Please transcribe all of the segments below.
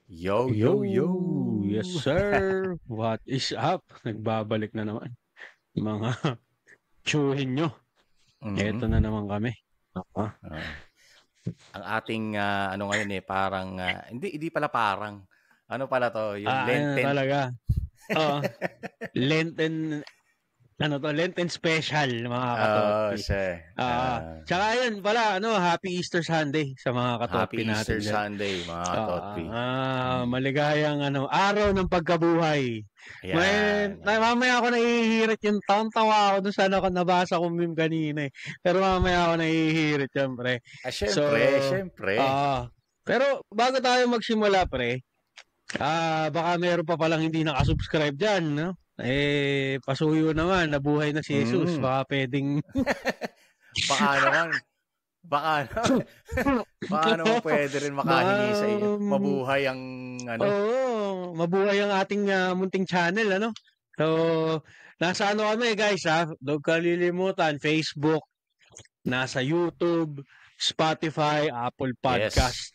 Yo, Yo, yo, yo. yes sir. What is up? Nagbabalik na naman. Mga tsuhin nyo. Mhm. Eto na naman kami. Ah, Oo. Ang ating ano ngayon parang hindi pala parang ano pala 'to, yung ano na Lenten. talaga. Oo, Lenten, Lenten special, mga Oo, katotpi. siya. Tsaka yun pala, Happy Easter Sunday sa mga katotpi Happy natin Easter dyan. Sunday mga katotpi. Maligayang araw ng pagkabuhay. Ayan. Mamaya ako nahihirit yung tawa ako dun sa nabasa kong meme kanina eh. Pero mamaya ako nahihirit yan, pre. So, Syempre. pero bago tayo magsimula, pre, baka meron pa palang hindi nakasubscribe dyan, no? Pasuyo naman, nabuhay na si Jesus. Mm. Baka pwedeng... Baka naman, baka naman, baka naman pwede rin makahingi sa iyo. Mabuhay ang ano. Oo, mabuhay ang ating munting channel, ano? So, nasa kami, guys, ha? Huwag kalilimutan, Facebook, nasa YouTube, Spotify, Apple Podcast.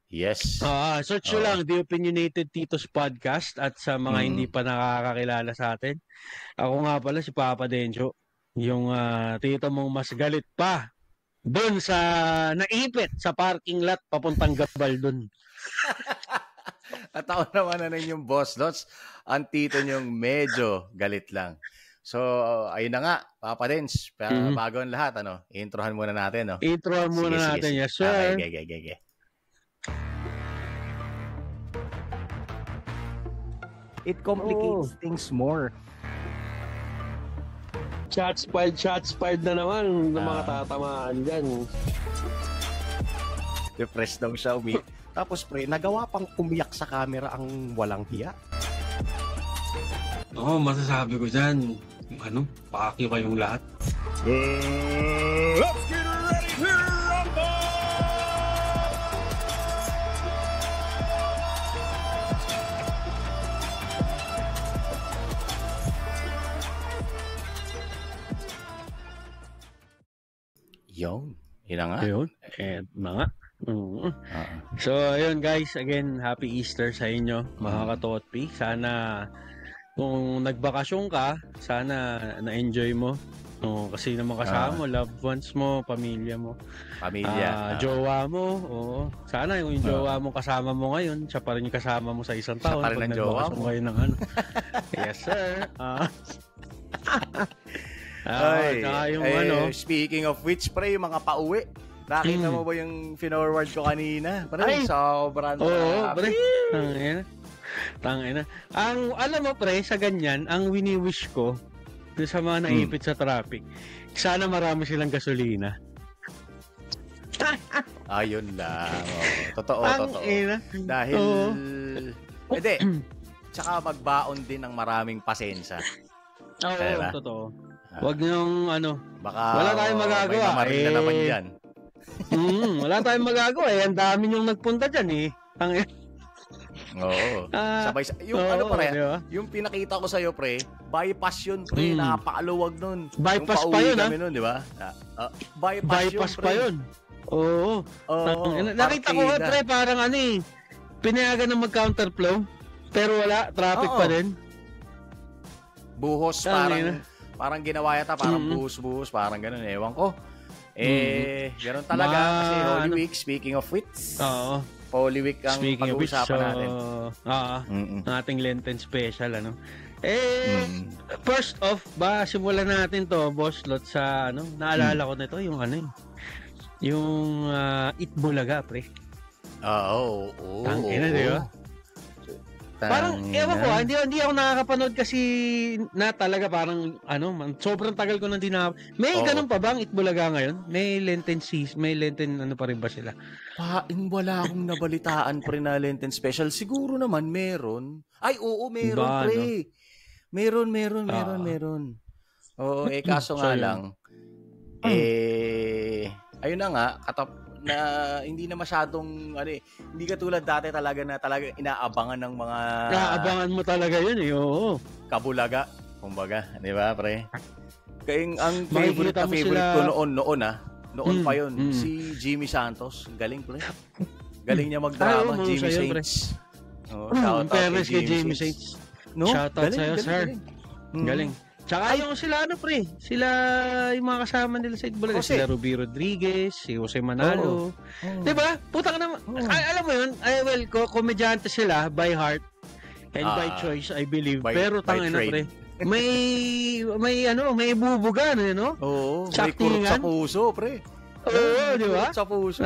Yes. Search nyo lang, The Opinionated Titos Podcast, at sa mga hindi pa nakakakilala sa atin. Ako nga pala, si Papa Denjo, yung tito mong mas galit pa doon sa naipit sa parking lot papuntang Gabaldon. At ako naman na yung Boss Lots, ang tito niyong medyo galit lang. So, ayun na nga, Papa Dens, bago ang lahat, introhan muna natin, no? Introhan muna natin, yes sir. Okay. It complicates things more. Shots fired na naman ng mga tatamaan dyan. Depressed daw siya, Tapos pre, nagawa pang umiyak sa camera ang walang hiya. Masasabi ko dyan, paki kayong lahat. Let's get ready to rumble! Yun na nga. So, ayun guys, again, happy Easter sa inyo, mga katotpi. Sana, kung nagbakasyon ka, sana na-enjoy mo. Kasi naman kasama mo, loved ones mo, pamilya mo. Jowa mo, sana yung jowa mo kasama mo ngayon, siya pa rin yung kasama mo sa isang taon. Siya pa rin ang jowa mo. Yes, sir. Speaking of which, pre, yung mga pauwi. Nakita mo ba yung finorward ko kanina? Pre, sobrang pre. Tangina. Alam mo, pre, sa ganyan, ang wini-wish ko sa mga naipit sa traffic, sana marami silang gasolina. Ayun lang. Totoo. Dahil, hindi, tsaka magbaon din ng maraming pasensya. Totoo. Wag niyong baka wala tayong magagawa. May namaril na naman dyan. Wala tayong magagawa. Ang dami niyong nagpunta dyan eh. Oo. Sabay yung pre, diba? Yung pinakita ko sa iyo pre, bypass yun pre, napakaluwag nun. Bypass pa yun nun, di ba? Bypass pa yun. Oo. Nakita ko pre, parang pinayagan ng mag-counterflow, pero wala, traffic pa din. Buhos parang ginawa yata, parang buhos, parang ganun, ewan ko. Ganoon talaga kasi Holy Week, speaking of which. Holy Week ang pag-uusapan natin. Ang ating Lenten special, first off, simulan natin to, Boss Lot, sa naalala ko nito, yung yung Itbulaga, pre. Tangina, di ba? Parang, ewan ko, hindi ako nakakapanood kasi na talaga parang, sobrang tagal ko nang May ganun pa bang Itbulaga ngayon? May Lenten pa rin ba sila? Wala akong nabalitaan pre na Lenten special. Siguro naman meron. Ay, oo, meron pre. Meron. Oo, kaso nga lang, ayun na nga, na hindi na masyadong hindi katulad dati talaga na talaga inaabangan ng mga inaabangan mo talaga yun kabulaga kumbaga, di ba pre? Kaya ang favorite ko noon pa yun, si Jimmy Santos. Galing pre, galing niya magdrama. Jimmy Saints Shoutout Fairness kay Jamie Saints. No? Shoutout sa'yo, sir. Galing. Tsaka yung sila, pre, sila yung mga kasama nila sa Itbulaga, sila Ruby Rodriguez, si Jose Manalo. Diba? Putang naman. Alam mo yun, komedyante sila by heart and by choice, I believe. Pero tangin na, pre. May ibubuga, no? Oo, may kurot sa puso, pre. Oo, di ba? Sa puso.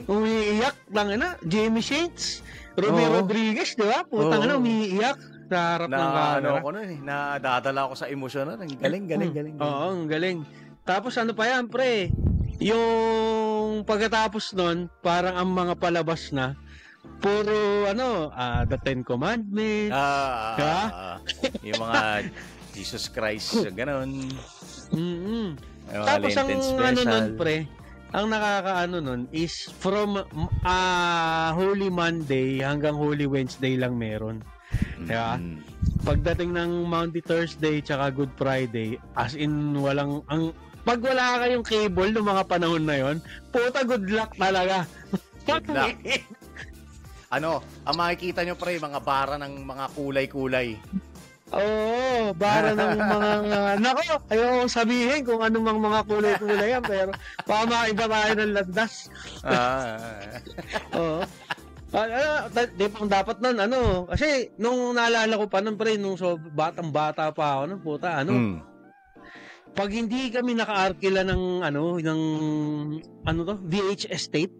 Umiiyak, tangin na. Jamie Saints, Ruby Rodriguez, di ba? Putang na, umiiyak. Sa harap ng camera. Nadadala ako sa emosyon na. Galing. Oo, ang galing. Tapos ano pa yan, pre? Yung pagkatapos nun, parang ang mga palabas na, puro, The Ten Commandments. Yung mga Jesus Christ, gano'n. Tapos ang nun, pre, ang nakakaano nun is from Holy Monday hanggang Holy Wednesday lang meron. Diba? Pagdating ng Maundy Thursday tsaka Good Friday, as in pag wala kayong cable noong mga panahon na yon, puta good luck talaga. Good luck. Ang makikita nyo pre, mga bara ng mga kulay-kulay. Oo, bara ng mga nako, ayaw sabihin kung anong mga kulay-kulay yan, pero baka maiba tayo ng landas. Oo. Dapat nun, kasi nung naalala ko pa nun, pre, nung batang-bata pa ako nun, puta, pag hindi kami naka-arkila ng VHS tape,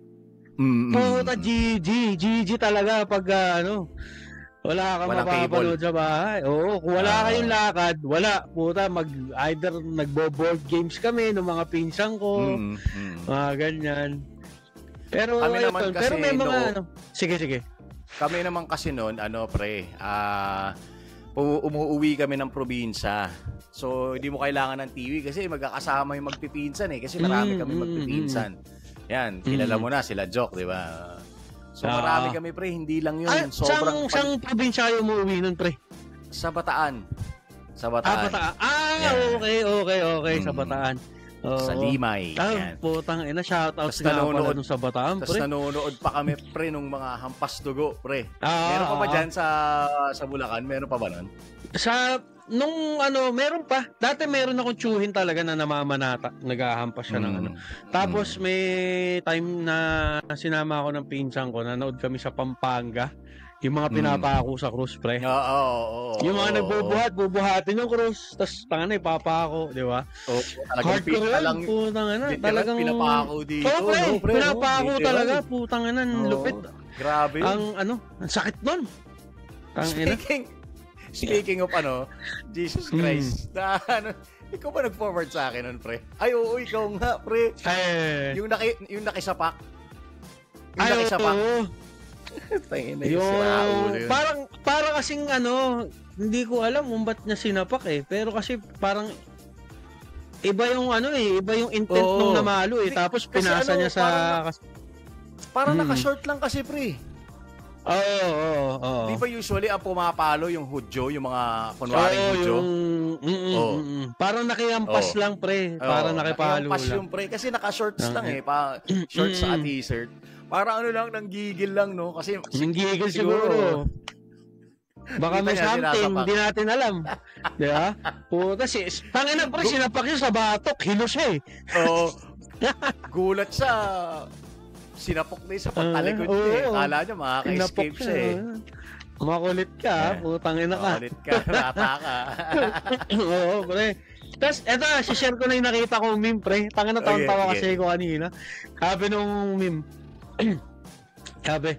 puta, GG talaga pag, wala kang mapapanood sa bahay. Oo, kung wala kayong lakad, wala, puta, either nagbo-board games kami ng mga pinsang ko, mga ganyan. Pero kami naman kasi, pero may mga sige. Kami naman kasi noon, pre, umuuwi kami ng probinsya. So, hindi mo kailangan ng TV kasi magkakasama yung magpipinsan kasi marami kami magpipinsan. Yan, kilala mo na sila Joke, di ba? So, marami kami, pre, hindi lang yun. Saan probinsya kayo umuwi nun, pre? Sa Bataan. Bataan. Okay, sa Bataan. Sa Limay. Putang ina, shoutout nga pala dun sa Bataan, pre. Tapos nanonood pa kami, pre, nung mga Hampas Dugo, pre. Meron pa ba dyan sa Bulacan? Meron pa ba nun? Meron pa. Dati meron akong tsuhin talaga na namamanata. Naghahampas siya ng Tapos may time na sinama ako ng pinsan ko, nanood kami sa Pampanga. Yung mga pinapako sa cruise, pre. Yung mga bubuhatin yung cruise, tapos ipapako, di ba? Hardcore lang. Talagang pinapako dito. Pre, pinapako talaga, putang ina, lupit. Grabe. Ang sakit nun. Speaking of Jesus Christ, ikaw ba nag-forward sa akin nun, pre? Ay, oo, ikaw nga, pre. Yung nakisapak. Parang kasing hindi ko alam kung ba't niya sinapak pero kasi parang iba yung iba yung intent nung namalo tapos pinasa niya sa parang naka-short lang kasi, pre. Oo. Di ba usually ang pumapalo yung Hudyo, yung mga kunwaring Hudyo? Parang nakihampas lang, pre. Parang nakipalo lang. Nakihampas yung, pre. Kasi naka-shorts lang shorts sa t-shirt. Parang nanggigil lang, no? Kasi nanggigil siguro. Baka may something, hindi natin alam. Di ba? Puta, tangina, pre, sinapak siya sa batok. Hilos siya Oo. Gulat siya. Sinapok na sa pagtalikod niya. Kala niya makaka-escape siya Makulit ka, putang ina ka. Makulit ka, rata ka. Oo, pre. Tapos, share ko na yung nakita kong meme, pre. Tanga na tawa kasi ko kanina. Sabi nung meme, sabi,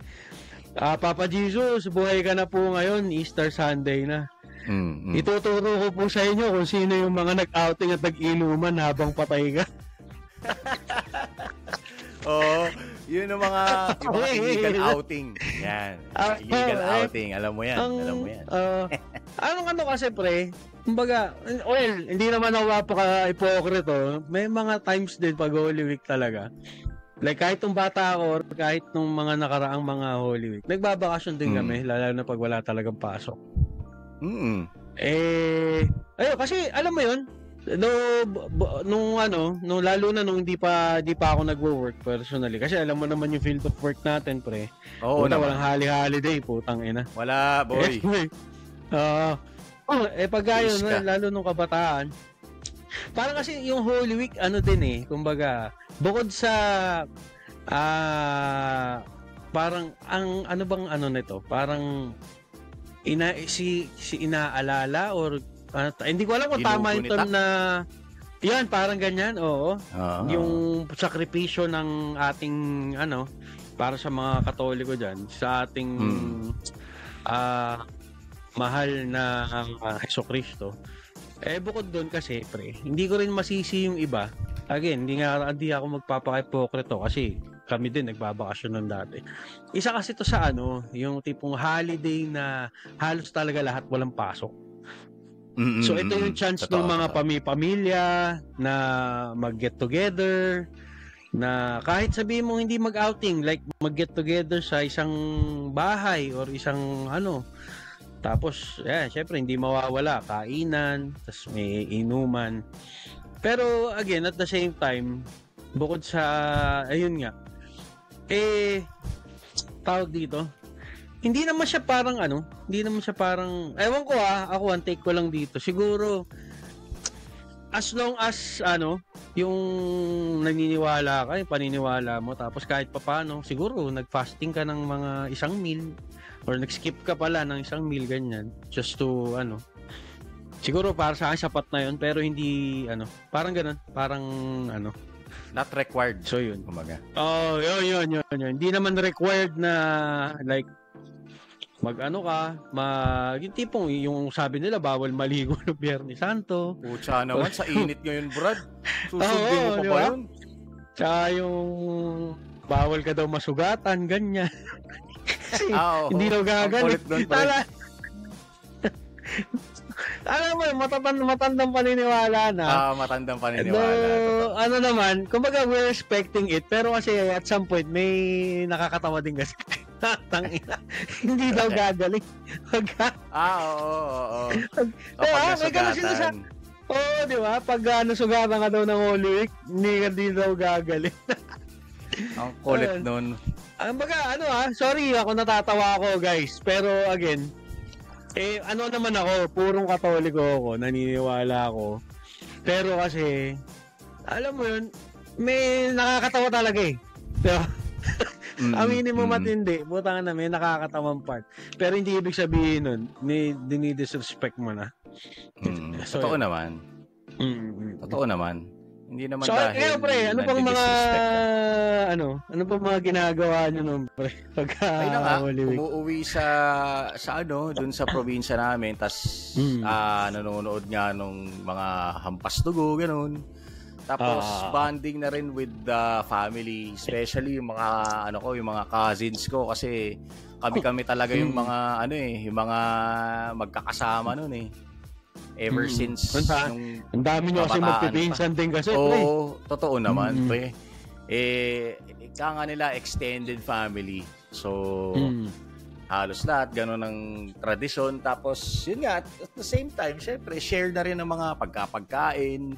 Papa Jesus, buhay ka na po ngayon, Easter Sunday na. Ituturo ko po sa inyo kung sino yung mga nag-outing at nag-inuman habang patay ka. Yun ang mga illegal outing. Yan. Illegal outing. Alam mo yan. Kasi, pre, kumbaga, hindi naman ako mapaka-hypocrite. May mga times din pag Holy Week talaga. Like, kahit nung bata ako or kahit nung mga nakaraang mga Holy Week, nagbabakasyon din kami, lalo na pag wala talagang pasok. Ayun, kasi, alam mo yun, nung lalo na nung hindi pa ako nagwo-work personally kasi alam mo naman yung field of work natin, pre. Oo, walang holiday, putang ina. Wala, boy. Pag yun, lalo nung kabataan, parang kasi yung Holy Week, din kumbaga, bukod sa, parang, nito, parang, inaalala, or, hindi ko alam kung tama yung term na, yan, parang ganyan, oo. Yung sakripisyo ng ating, para sa mga Katoliko dyan, sa ating, mahal na Jesucristo. Bukod doon kasi, pre, hindi ko rin masisi yung iba. Again, hindi ako magpapaka-hipokrito kasi kami din nagbabakasyon nun dati. Isa kasi to sa yung tipong holiday na halos talaga lahat walang pasok. So ito yung chance ng mga pamilya na mag-get together, na kahit sabihin mo hindi mag-outing, like mag-get together sa isang bahay or isang tapos, syempre hindi mawawala kainan, tapos may inuman. Pero again, at the same time, bukod sa ayun nga, tawag dito, hindi naman siya parang ewan ko ako one take ko lang dito. Siguro as long as yung naniniwala ka, yung paniniwala mo, tapos kahit papaano, siguro nag-fasting ka ng mga isang meal or nag-skip ka pala ng isang meal, ganyan, just to siguro para sa akin sapat na yun, pero hindi parang ganun, parang not required, so yun, kumaga. Yun. Hindi naman required na like yung tipong yung sabi nila bawal maligo ng Biyernes Santo. Pucha naman, sa init ngayon, Brad. Susundin mo pa ba yun? Tsaka yung bawal ka daw masugatan, ganyan. Kasi hindi daw gagaling. Alam mo, matandang paniniwala na. Matandang paniniwala. Naman, kumbaga we're respecting it, pero kasi at some point may nakakatawa din kasi. Hindi daw gagaling. Oo. May ganun sila di ba? Pag sugatan ka daw ng Holy Week, hindi daw gagaling. Ang kulit nun. Sorry, ako natatawa ako, guys. Pero again, naman ako, purong Katoliko ako, naniniwala ako. Pero kasi, alam mo yun, may nakakatawa talaga diba? Aminin mo matindi, butang na may nakakatawang part. Pero hindi ibig sabihin nun, dinidisrespect mo na. So, Totoo naman. Totoo naman. Hindi naman dahil pre, ano pang mga ginagawa nyo nun, pre? Umuuwi sa dun sa probinsya namin, tas nanonood nga nung mga hampas dugo, ganun. Tapos bonding na rin with the family, especially yung mga yung mga cousins ko, kasi kami talaga yung mga yung mga magkakasama noon ever since nung ang dami nyo kasi magpipinsan din kasi totoo naman pre. Ika nga nila extended family, so halos lahat ganun ang tradisyon. Tapos yun nga, at the same time syempre share na rin ng mga pagkain.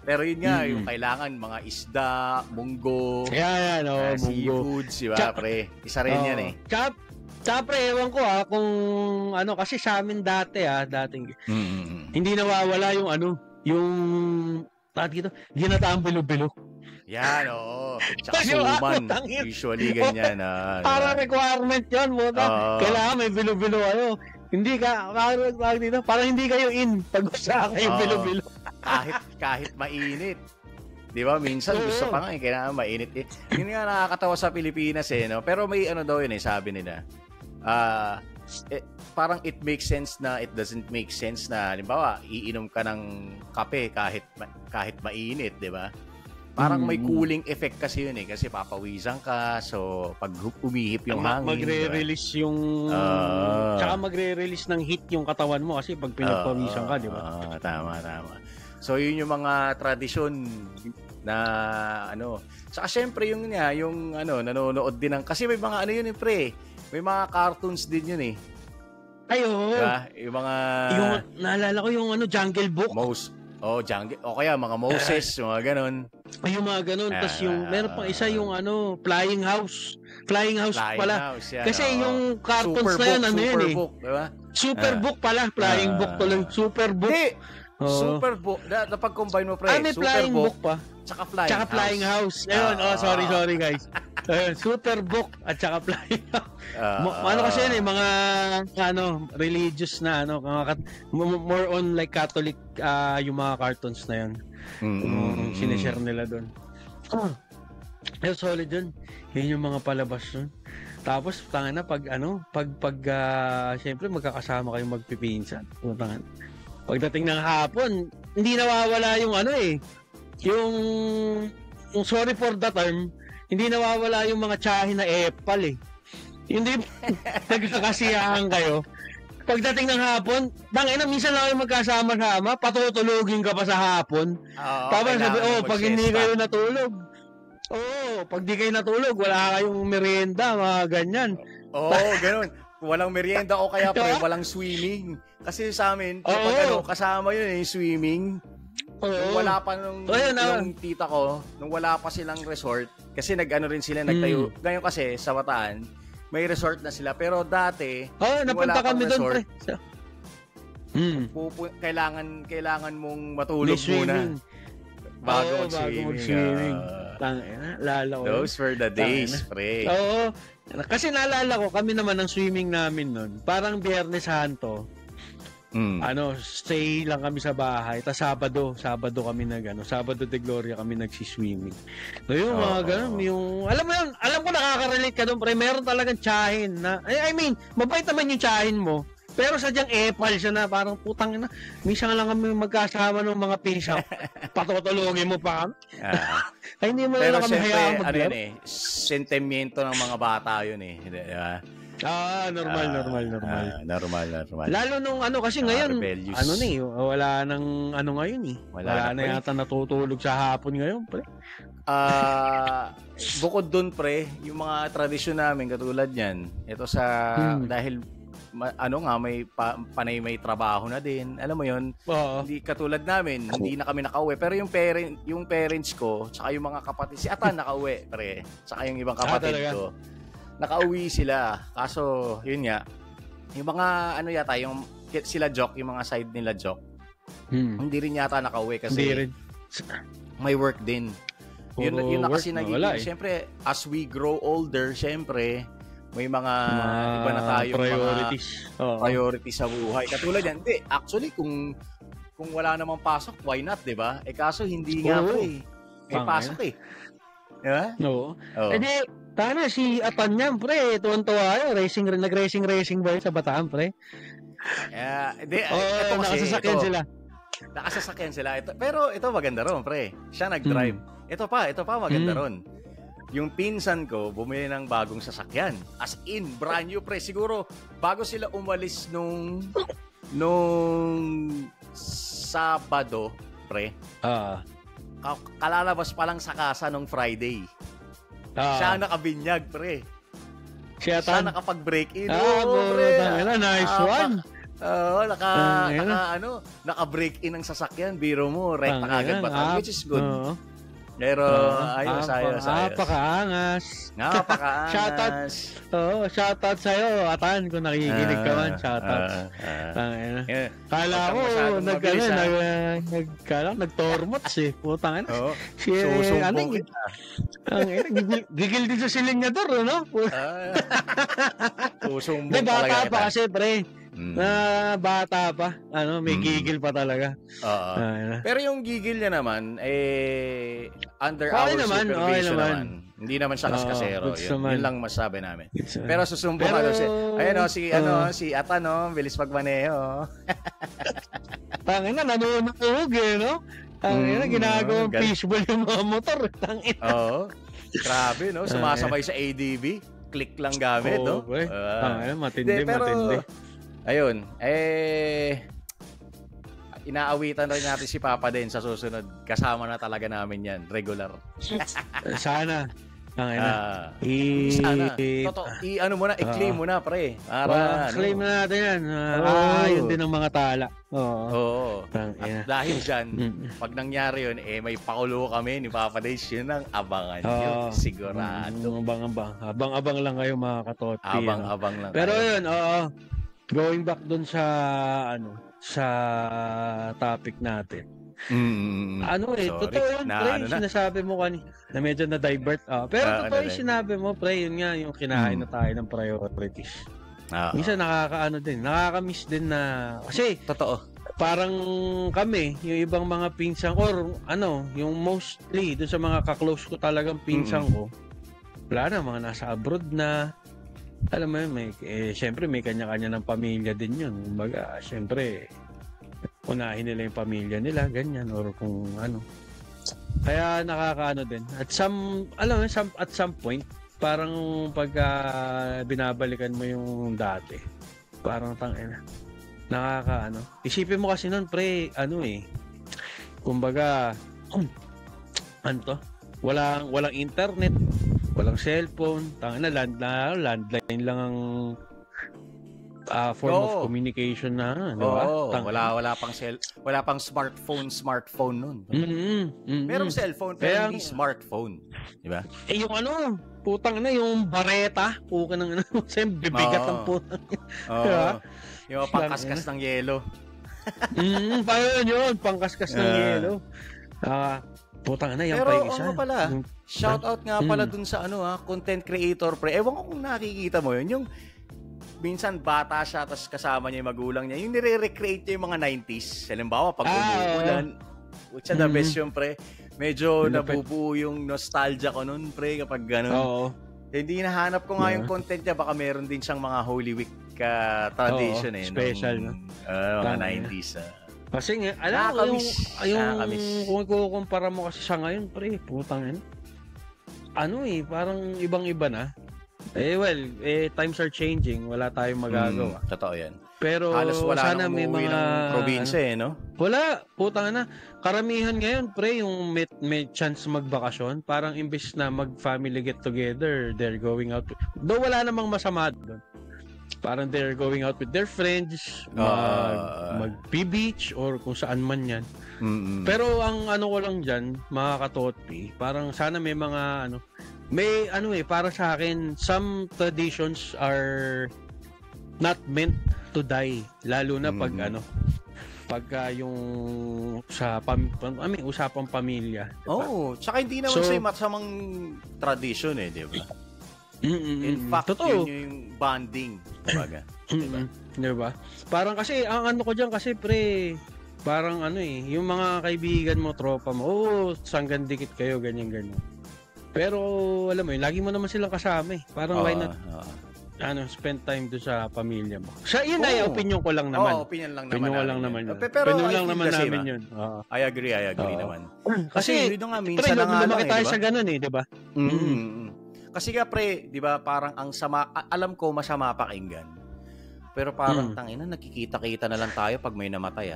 Pero yun nga, yung kailangan mga isda, munggo, seafoods, diba, pre? Isa rin yan Tsaka pre, ewan ko kung kasi sa amin dating hindi nawawala yung ginataang bilo-bilo. Yan, Tsaka suman, usually ganyan. Para requirement yun, kailangan may bilo-bilo Hindi parang hindi kayo in pag usa kayo bilo-bilo. kahit mainit. 'Di ba? Minsan gusto pa nga kailangan mainit Yun nga nakakatawa sa Pilipinas no. Pero may daw yun sabi nila. Parang it makes sense na it doesn't make sense na halimbawa iinom ka ng kape kahit mainit, 'di ba? Parang may cooling effect kasi yun kasi papawisan ka, so pag umihip yung hangin, magre-release diba? Yung tsaka magre-release ng heat yung katawan mo kasi pag pinagpawisan ka, di ba? Tama. So yun yung mga tradisyon na Saka syempre yung nanonood din kasi may mga yun pre. May mga cartoons din yun Ay, oo. Diba? Yung mga naalala ko yung Jungle Book. Jungle. O kaya mga Moses, mga ganun. Ay, yung mga ganun. Tapos yung, meron pang isa yung Flying House. Flying House pala. House, yan, kasi yung cartoons na yan, Superbook, diba? Superbook pala. Flying Book tuloy. Superbook. Hindi. Superbook. Napag-combine mo, pre. May Flying Book pa. Tsaka Flying House. Ayun, sorry guys. Superbook at tsaka Flying House. Ano kasi yan mga religious na more on like Catholic yung mga cartoons na yan. Sinishare nila doon. Solid yun. Yun yung mga palabas doon. Tapos tangina pag syempre magkakasama kayong magpipinsan. Tangina. Pagdating ng hapon, hindi nawawala yung yung sorry for the term, hindi nawawala yung mga tsahin na epal Hindi nagkakasiyahan kayo. Pagdating ng hapon, minsan lang kayo magkasama-sama, patutulugin ka pa sa hapon. Tapos sabi, pag hindi kayo natulog, pag di kayo natulog, wala kayong merienda, mga ganyan. Ganun. Walang merienda o kaya walang swimming. Kasi sa amin, kasama yun swimming. Nung wala pa yung tita ko, nung wala pa silang resort, kasi rin sila, nagtayo. Ngayon kasi, sa Bataan, may resort na sila. Pero dati, napunta kami doon, pre. Kailangan mong matulog muna. Bago mag-swimming. Those were the days, pre. Kasi naalala ko, kami naman ang swimming namin nun. Parang Biyernes Santo. Stay lang kami sa bahay. Tapos Sabado kami Sabado de Gloria kami nagsiswimming. So yung mga ganun, alam mo yun, alam ko nakaka-relate ka doon, pre, meron talagang tsahin na, I mean, mabait naman yung tsahin mo, pero sadyang epal siya na parang putang ina. Minsan lang kami magkasama ng mga pinsa. Patutulungin mo pa kami. Ay, hindi mo lang kami hayaan maglaro. Sentimiento ng mga bata yun Di ba? Normal. Lalo nung kasi ngayon, rebellious. Wala nang ngayon Wala na yata natutulog sa hapon ngayon, pre. Bukod dun, pre, yung mga tradisyon namin katulad yan, ito dahil may panay may trabaho na din. Alam mo yun? Hindi katulad namin, hindi na kami nakauwi. Pero yung parents ko, tsaka yung mga kapatid, si Atan nakauwi, pre. Tsaka yung ibang kapatid ko. Nakauwi sila. Kaso, yun nga, yung mga yata, yung sila Jock, yung mga side nila Jock, hindi rin yata nakauwi kasi may work din. Yun na kasi nagiging, siyempre, as we grow older, siyempre, may mga iba na tayo priorities sa buhay. Katulad yan, actually kung wala namang pasok, why not, 'di ba? Kaso hindi nga pre. May pasok Di ba? Tana si Atan niyan, pre, tuwan-tuwa nag-racing ba yun sa Bataan, pre? Nakasasakyan sila. Pero ito maganda ron, pre. Siya nag-drive. Ito pa maganda ron. Yung pinsan ko, bumili ng bagong sasakyan. As in, brand new, pre. Siguro, bago sila umalis nung Sabado, pre. Kalalabas pa lang sa kasa nung Friday. Siya nakabinyag, pre. Siya nakapag-break-in. Pre. Nice one. Naka-break-in ang sasakyan. Biro mo, rekta kagad ba? Which is good. Pero ayos. Napakaangas. Shoutout sa'yo, Atan, kung nakikinig ka man. Shoutout. Kala ko, nagtormots Putang ina. Susumbong kita. Gigil din sa silinyador, no? Susumbong talaga kita. Bata pa kasi, pre. Bata pa. May gigil pa talaga. Pero yung gigil niya naman, under our supervision naman. Hindi naman siya kaskasero. Yun lang masabi namin. Pero susumbong si Atan, bilis magmaneho. Tangina, nanununog no? Tangina, ginagawang fishball yung mga motor. Tangina. Grabe, no? Sumasabay sa ADB. Click lang gamit, no? Tangina, matindi. Ayun, inaawitan rin natin si Papa din sa susunod. Kasama na talaga namin yan, regular. Sana. Sana. Ano mo na, i-claim mo na, pre. Para, claim na natin yan. Yun din ang mga tala. Oo. At dahil dyan, pag nangyari yun, may pakulo kami ni Papa Dave, yun ang abangan nyo. Sigurado. Abang-abang lang kayo, mga katotpi. Abang-abang lang. Pero yun, going back dun sa, sa topic natin. Totoo yun, pre, sinasabi mo kanina na medyo na-divert. Pero totoo yung sinabi mo, pre, yun nga, yung kinain na tayo ng priorities. Minsan nakaka-miss din na, kasi, totoo, parang kami, yung ibang mga pinsang, or yung mostly, doon sa mga kaklose ko talagang pinsang ko, wala na, mga nasa abroad na, alam mo yun, syempre may kanya-kanya ng pamilya din yun. Kumbaga, syempre, unahin nila yung pamilya nila, ganyan, or kung ano. Kaya nakakaano din. At at some point, parang pagka binabalikan mo yung dati, parang nakakaano. Isipin mo kasi nun, pre, kumbaga, walang internet, walang cellphone, landline lang ang form of communication na, di ba? Wala pang smartphone nun. Merong cellphone pero hindi smartphone, di ba? Yung yung bareta, bibigat ang putang. Diba? Yung pangkaskas ng yelo. Paano yun? Pangkaskas ng yelo. Putang na, yung pero pala, shout out nga pala dun sa content creator, pre. Ewan ko kung nakikita mo yun, yung minsan bata siya tapos kasama niya yung magulang niya, yung nire-recreate niya yung mga 90s. Halimbawa, pag umuulan, which the best yun, pre. Medyo nabubuo yung nostalgia ko nun, pre, kapag gano'n. Hindi nahanap ko nga yung content niya, baka meron din siyang mga Holy Week tradition special, no? Mga 90s. Kasi nga, alam mo, kung ikukumpara mo kasi siya ngayon, pre, putang parang ibang-iba na. Times are changing. Wala tayong magagawa. Totoo yan. Pero halos wala sana may mga probinsya, no? Wala. Putang na. Karamihan ngayon, pre, yung may chance magbakasyon, parang imbes na mag-family get together, they're going out. Though wala namang masama doon. Parang they're going out with their friends, mag-beach or kung saan man yan. Pero ang ko lang dyan, mga katotpi, parang sana may mga para sa akin, some traditions are not meant to die. Lalo na pag pagka yung sa usapang pamilya. Diba? Tsaka hindi naman siya masamang tradition di ba? In fact, yun yung bonding. Diba? Diba? Parang kasi, ang ko dyan kasi, pre, parang yung mga kaibigan mo, tropa mo, sanggan dikit kayo, ganyan-ganyan. Pero, alam mo lagi mo naman silang kasama Parang why not, spend time doon sa pamilya mo. Yun opinion ko lang naman. Opinion lang naman. Pero opinion lang naman namin yun. I agree naman. Kasi minsan na nga lang tayo sa ganun di ba? Kasi nga, pre, di ba, parang ang sama, alam ko masama pakinggan. Pero parang nakikita-kita na lang tayo pag may namatay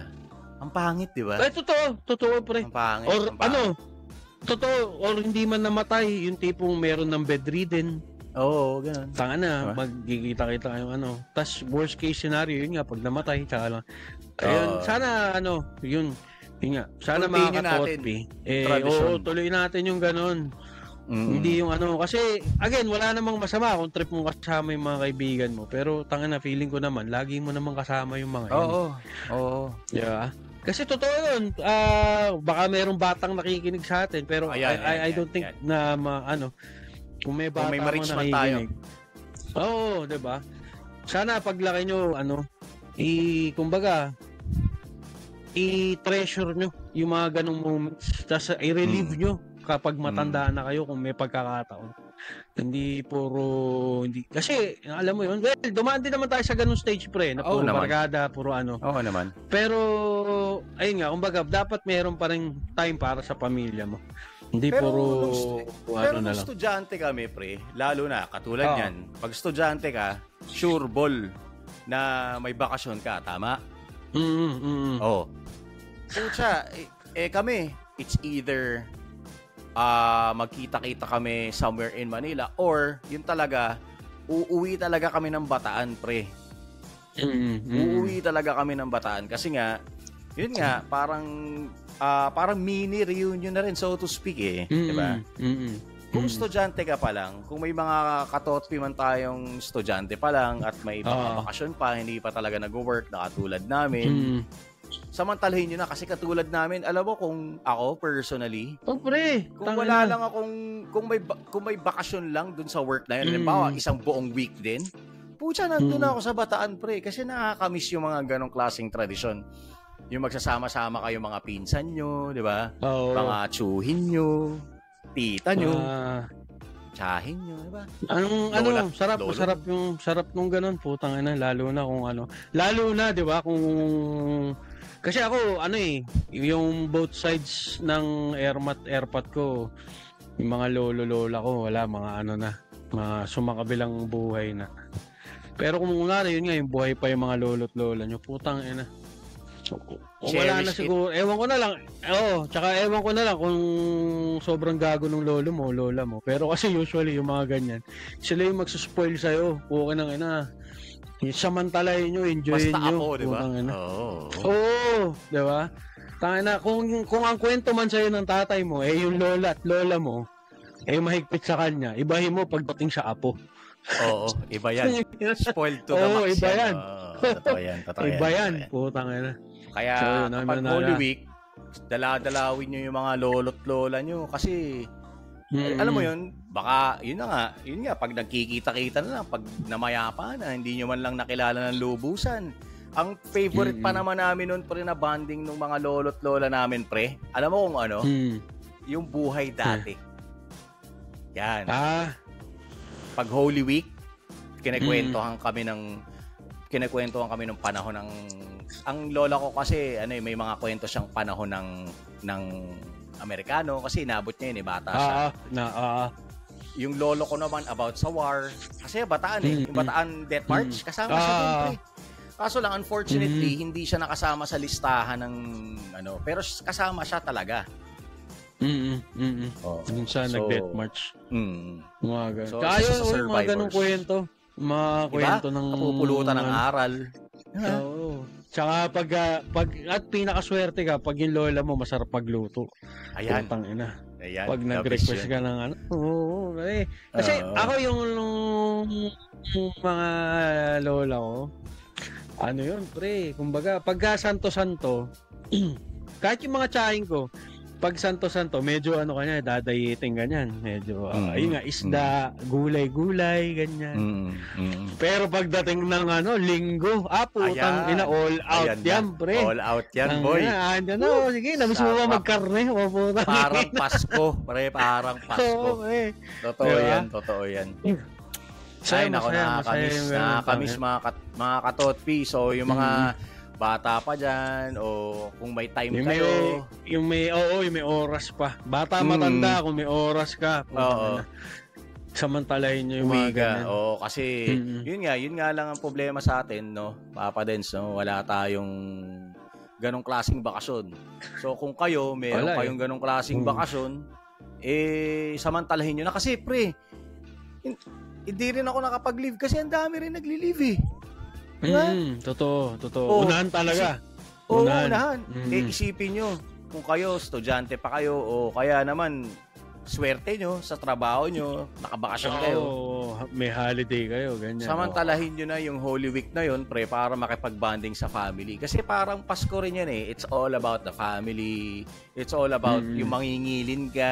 Ang pangit, di ba? Totoo, pre. Ang pangit. Or totoo, or hindi man namatay, yung tipong meron ng bedridden. Ganun. Magkikita-kita kayo Tas worst case scenario, yun nga, pag namatay, tsaka lang. Ayun, sana, yun nga, sana mga katotpi. Tuloy natin yung ganun. Hindi yung kasi, again, wala namang masama kung trip mo kasama yung mga kaibigan mo. Pero, feeling ko naman, lagi mo namang kasama yung mga yun. Oo. Yeah. Kasi totoo yun, baka mayroong batang nakikinig sa atin, pero I don't think na kung may bata mo nakikinig. Oo, diba? Sana paglaki nyo, kumbaga, i-treasure nyo yung mga ganong moments, tapos i-relieve nyo kapag matanda na kayo kung may pagkakataon. Hindi kasi alam mo yun, dumaan din naman tayo sa ganung stage, pre, na puro barkada, puro naman. Pero ayun nga, kumbaga dapat meron pa rin time para sa pamilya mo. Hindi puro na lang. Estudyante kami, pre, lalo na katulad niyan. Pag estudyante ka, sure ball na may bakasyon ka, tama? Oo. Pucha, kami, it's either magkita-kita kami somewhere in Manila or yun talaga, uuwi talaga kami ng Bataan, pre. Uuwi talaga kami ng Bataan kasi nga, yun nga, parang mini reunion na rin, so to speak diba? Kung estudyante ka pa lang, kung may mga katotpi man tayong estudyante pa lang at may mga bakasyon pa, hindi pa talaga nag-work na katulad namin, samantalahin nyo na kasi katulad namin, alam mo kung ako personally, kung wala lang akong, kung may bakasyon lang dun sa work na yun, halimbawa isang buong week din, pucha, nandun ako sa Bataan, pre, kasi nakakamiss yung mga ganong klaseng tradisyon. Yung magsasama-sama kayo mga pinsan nyo, di ba? Mga tsuhin nyo, tita nyo, tsahin nyo, di ba? Sarap nung ganun, putang ina, lalo na, di ba, kung, kasi ako, yung both sides ng airpat ko, yung mga lolo-lola ko, wala, mga sumakabilang buhay na. Pero kung yun nga, yung buhay pa yung mga lolo't lola nyo, putang ina. Wala na siguro. Ewan ko na lang. Tsaka ewan ko na lang kung sobrang gago ng lolo mo, lola mo. Pero kasi usually yung mga ganyan, sila yung magsuspoil sa'yo. Pukin ng ina. Samantalahin nyo, enjoyin basta nyo. Basta ako, diba? Diba? Tangina, kung ang kwento man sa'yo ng tatay mo, yung lola at lola mo, mahigpit sa kanya, ibahin mo pagdating sa apo. Oo, iba yan. Spoiled to the max iba yan. Totoo yan. Iba yan. Putang ina. Kaya kapag Holy Week, dala-dalawin nyo yung mga lolo't lola nyo kasi alam mo yun, baka yun nga, pag nagkikita-kita na lang, pag namayapa na, hindi nyo man lang nakilala ng lubusan. Ang favorite pa naman namin nun, pre, na bonding ng mga lolo't lola namin, pre. Alam mo kung ano? Yung buhay dati. Yan. Pag Holy Week, kinakwentuhan kami ng panahon ng ang lola ko kasi may mga kwento siyang panahon ng Amerikano kasi inabot niya yun, bata siya. Yung lolo ko naman about sa war kasi Bataan yung Bataan Death March kasama siya doon. Kaso lang unfortunately hindi siya nakasama sa listahan ng pero kasama siya talaga. Minsan nag-death march. Mga ganun. So, kaya mga ganung kwento. Mga kwento ng kapupulutan ng aral. Oo. Tsaka pag at pinakaswerte ka pag yung lola mo masarap magluto. Ayan. Putang ina. Ayan. Pag nag-request ka ng kasi ako yung mga lola ko, yun, pre. Kumbaga, pagka santo-santo, kahit yung mga tsahin ko, pag santo-santo, medyo dadayiting ganyan. Medyo, ayun nga, isda, gulay-gulay, ganyan. Pero pagdating ng linggo, putang ina, all out yan, pre. All out yan, boy. Sige, namiss mo ba magkarne? Parang Pasko, pre, parang Pasko. Totoo yan. Ay, nako, nakakamiss mga katotpi. So, yung mga bata pa dyan o kung may time kayo. Yung may oras pa. Bata matanda kung may oras ka. Samantalahin nyo yung mga ganyan. Kasi yun nga lang ang problema sa atin, no? Papa Dens, no? Wala tayong ganong klaseng bakasyon. So kung kayo, meron kayong ganong klaseng bakasyon, samantalahin nyo na. Kasi pre, hindi rin ako nakapag-leave kasi ang dami rin nagli-leave Totoo. Unahan talaga. Unahan. Isipin nyo, kung kayo, estudyante pa kayo, o kaya naman, swerte nyo sa trabaho nyo, nakabakasyon kayo. May holiday kayo, ganyan. Samantalahin nyo na yung Holy Week na yun, pre, para makipag-bonding sa family. Kasi parang Pasko rin yan It's all about the family. It's all about yung mangingilin ka,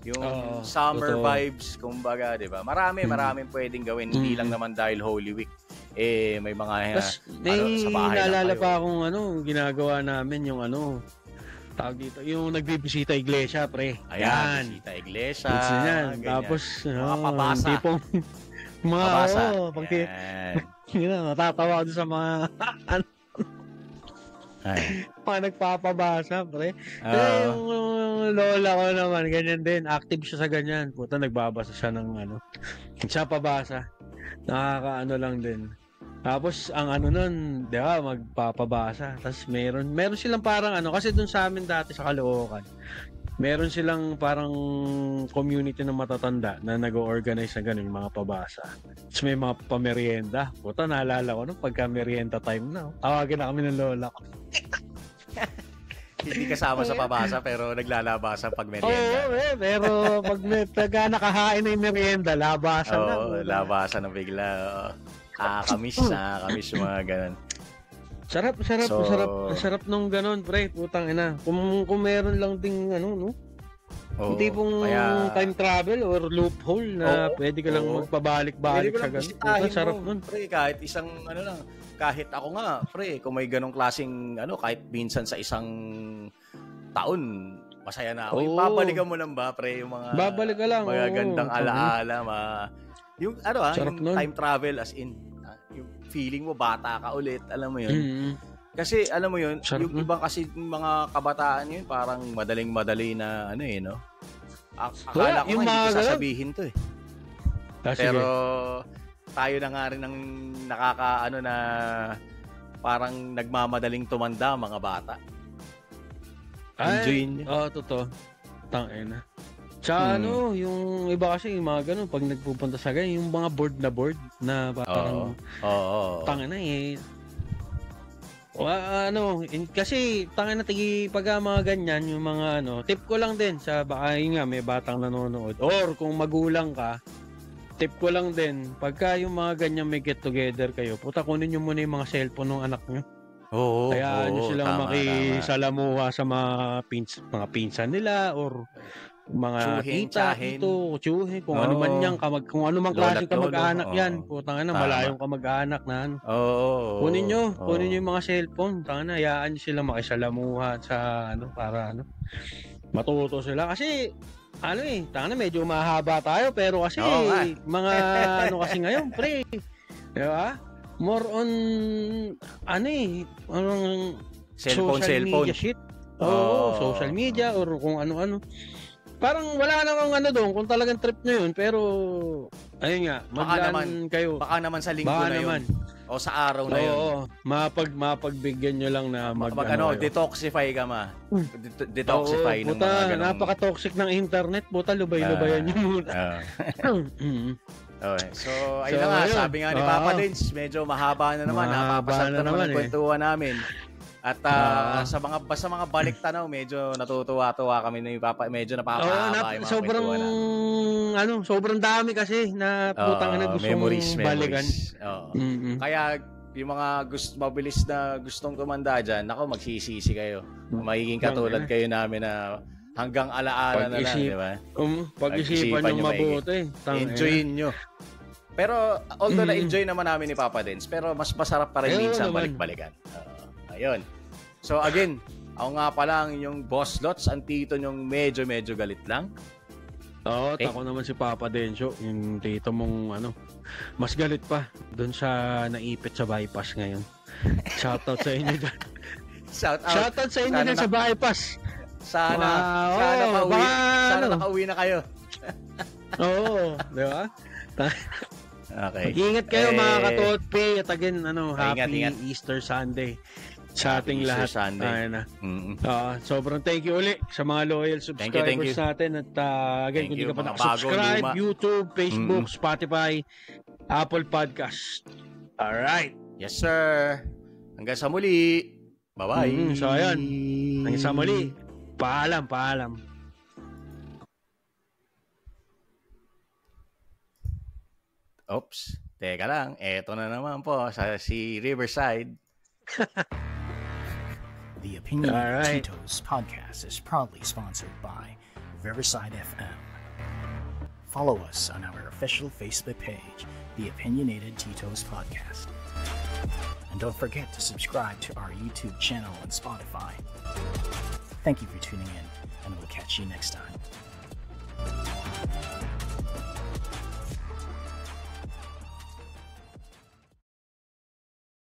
yung summer vibes, kumbaga, di ba? Maraming pwedeng gawin, hindi lang naman dahil Holy Week. May mga sa bahay naalala pa akong ginagawa namin yung tawag dito, yung nagbibisita iglesia, pre. Ayan, bisita iglesia. Tapos, mga pabasa. Tipong, mga pabasa. Natatawa ko sa mga mga nagpapabasa, pre. Yung lola ko naman, ganyan din. Active siya sa ganyan. Puta, nagbabasa siya ng siya pabasa. Nakakaano lang din. Tapos, ang nun, di ba, magpapabasa. Tapos, meron silang parang kasi dun sa amin dati sa Caloocan, meron silang parang community ng matatanda na nag-organize na gano'n, yung mga pabasa. Tapos may mga pamerienda. Puta, naalala ko nung pagka merienda time na. Tawagin na kami ng lola ko. Hindi kasama sa pabasa pero naglalabasa pag merienda. Oo, pero pag nakahain na yung merienda, labasan na. Oo, labasan na bigla. Nakakamiss yung mga ganun. Sarap nung ganun, pre. Putang ina. Kung meron lang ding no? Oo, hindi pong time travel or loophole na pwede ka lang magpabalik-balik sa ganun. Sarap nun. Pre, kahit isang lang, kahit ako nga, pre, kung may ganong klaseng kahit minsan sa isang taon, masaya na ako. Babalikan mo lang ba, pre, yung mga babalik ka lang, magagandang alaala, yung yung time travel as in yung feeling mo bata ka ulit, alam mo yun. Kasi alam mo yun, yung ibang kasi mga kabataan yun, parang madaling-madali na no? Akala ko hindi ko sasabihin to eh. Pero tayo na nga rin ang na parang nagmamadaling tumanda mga bata. Enjoyin nyo. Oo, totoo. Tangina. Sa yung iba kasi yung mga ganun, pag nagpupunta sa ganyan, yung mga board na parang tangina kasi tangina pag mga ganyan, yung mga tip ko lang din sa baka yun nga may batang nanonood or kung magulang ka, tip ko lang din, pagka yung mga ganyan may get together kayo, puta kunin nyo muna yung mga cellphone ng anak nyo. Kaya nyo silang makisalamuha sa mga pinsan nila or mga tita, ito, tsuhin, kung ano man yan, kung ano man klaseng kamag-anak yan, putang ina, malayong kamag-anak na kunin nyo yung mga cellphone, tanga na, hayaan nyo sila makisalamuha sa para matuto sila, kasi tanga na, medyo mahaba tayo, pero kasi mga kasi ngayon, pre, diba? More on social media shit. Social media or kung ano-ano. Parang wala namang doon kung talagang trip nyo yun, pero ayun nga, maglaan kayo. Baka naman sa linggo na yun. O sa araw na yun. Mapagbigyan nyo lang na detoxify ka detoxify ng mga ganun. Napaka-toxic ng internet, buta, lubay-lubayan nyo muna. Okay. So, ayun na nga, sabi nga ni Papa Dins, medyo mahaba na naman, napapasal na naman ang kwentuhan namin. At sa mga balik tanaw, medyo natutuwa-tuwa kami ni Papa, medyo napapahaba yung mga kwentuhan. Sobrang dami kasi na putang na gustong balikan. Kaya yung mga mabilis na gustong tumanda dyan, ako magsisisi kayo. Magiging katulad kayo namin na hanggang alaala na lang, di ba? Pag-isipan nyo mabuti. Enjoyin nyo. Pero although na-enjoy naman namin ni Papa Dins, pero mas masarap pa rin minsan balik-balikan. Ayun. So again, ako nga pa lang yung Boss Lots, ang tito nyong medyo galit lang. Ako naman si Papa Densyo, yung tito mong mas galit pa doon sa naipit sa bypass ngayon. Shoutout sa inyo dyan. Shoutout sa inyo dyan sa bypass. Sana nakauwi na kayo. Di ba? Okay. Mag-ingat kayo mga katotpe. At again, happy Easter Sunday sa ating lahat. Sobrang thank you uli sa mga loyal subscribers natin. At again, kung di ka pa nakasubscribe, YouTube, Facebook, Spotify, Apple Podcast. Alright. Yes, sir. Hanggang sa muli. Bye-bye. So, ayan. Hanggang sa muli. Paalam. Oops. Teka lang. Eto na naman po si Riverside. The Opinionated Tito's podcast is proudly sponsored by Riverside FM. Follow us on our official Facebook page, The Opinionated Tito's Podcast. And don't forget to subscribe to our YouTube channel and Spotify. Thank you for tuning in, and we'll catch you next time.